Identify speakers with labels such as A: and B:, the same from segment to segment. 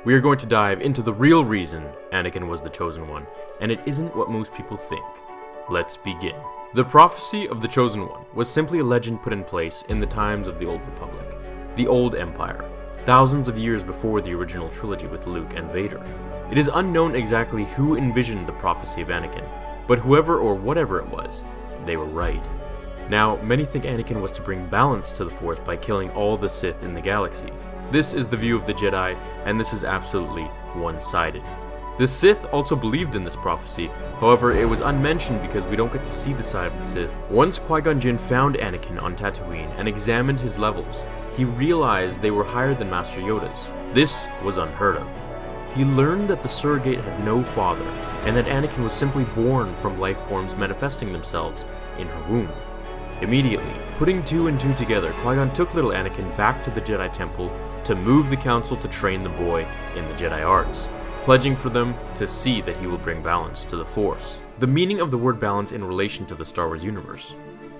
A: we are going to dive into the real reason Anakin was the Chosen One, and it isn't what most people think. Let's begin. The prophecy of the Chosen One was simply a legend put in place in the times of the Old Republic, the Old Empire, thousands of years before the original trilogy with Luke and Vader. It is unknown exactly who envisioned the prophecy of Anakin, but whoever or whatever it was, they were right. Now, many think Anakin was to bring balance to the Force by killing all the Sith in the galaxy. This is the view of the Jedi, and this is absolutely one-sided. The Sith also believed in this prophecy, however it was unmentioned because we don't get to see the side of the Sith. Once Qui-Gon Jinn found Anakin on Tatooine and examined his levels, he realized they were higher than Master Yoda's. This was unheard of. He learned that the surrogate had no father, and that Anakin was simply born from life forms manifesting themselves in her womb. Immediately, putting two and two together, Qui-Gon took little Anakin back to the Jedi Temple to move the Council to train the boy in the Jedi arts, pledging for them to see that he will bring balance to the Force. The meaning of the word balance in relation to the Star Wars universe.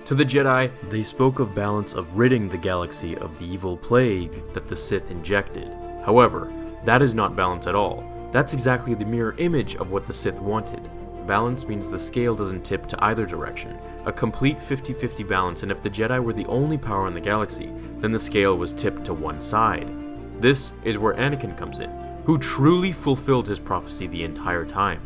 A: To the Jedi, they spoke of balance of ridding the galaxy of the evil plague that the Sith injected. However, that is not balance at all. That's exactly the mirror image of what the Sith wanted. Balance means the scale doesn't tip to either direction, a complete 50-50 balance, and if the Jedi were the only power in the galaxy, then the scale was tipped to one side. This is where Anakin comes in, who truly fulfilled his prophecy the entire time.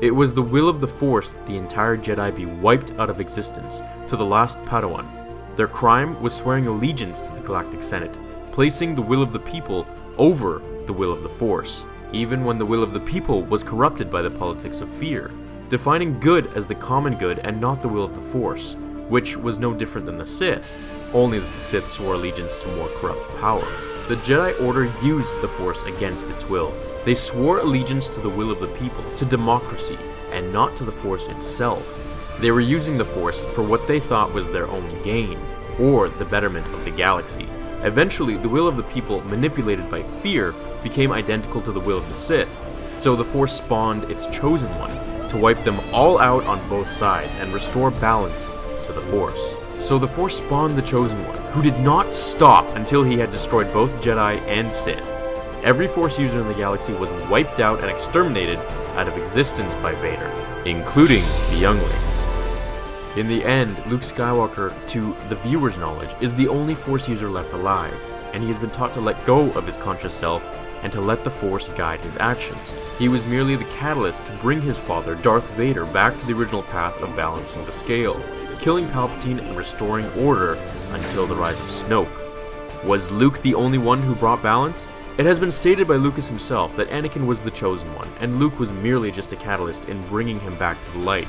A: It was the will of the Force that the entire Jedi be wiped out of existence to the last Padawan. Their crime was swearing allegiance to the Galactic Senate, placing the will of the people over the will of the Force, even when the will of the people was corrupted by the politics of fear, defining good as the common good and not the will of the Force, which was no different than the Sith, only that the Sith swore allegiance to more corrupt power. The Jedi Order used the Force against its will. They swore allegiance to the will of the people, to democracy, and not to the Force itself. They were using the Force for what they thought was their own gain, or the betterment of the galaxy. Eventually, the will of the people, manipulated by fear, became identical to the will of the Sith, so the Force spawned its Chosen One, to wipe them all out on both sides and restore balance to the Force. So the Force spawned the Chosen One, who did not stop until he had destroyed both Jedi and Sith. Every Force user in the galaxy was wiped out and exterminated out of existence by Vader, including the younglings. In the end, Luke Skywalker, to the viewer's knowledge, is the only Force user left alive, and he has been taught to let go of his conscious self and to let the Force guide his actions. He was merely the catalyst to bring his father, Darth Vader, back to the original path of balancing the scale, killing Palpatine and restoring order until the rise of Snoke. Was Luke the only one who brought balance? It has been stated by Lucas himself that Anakin was the Chosen One, and Luke was merely just a catalyst in bringing him back to the light.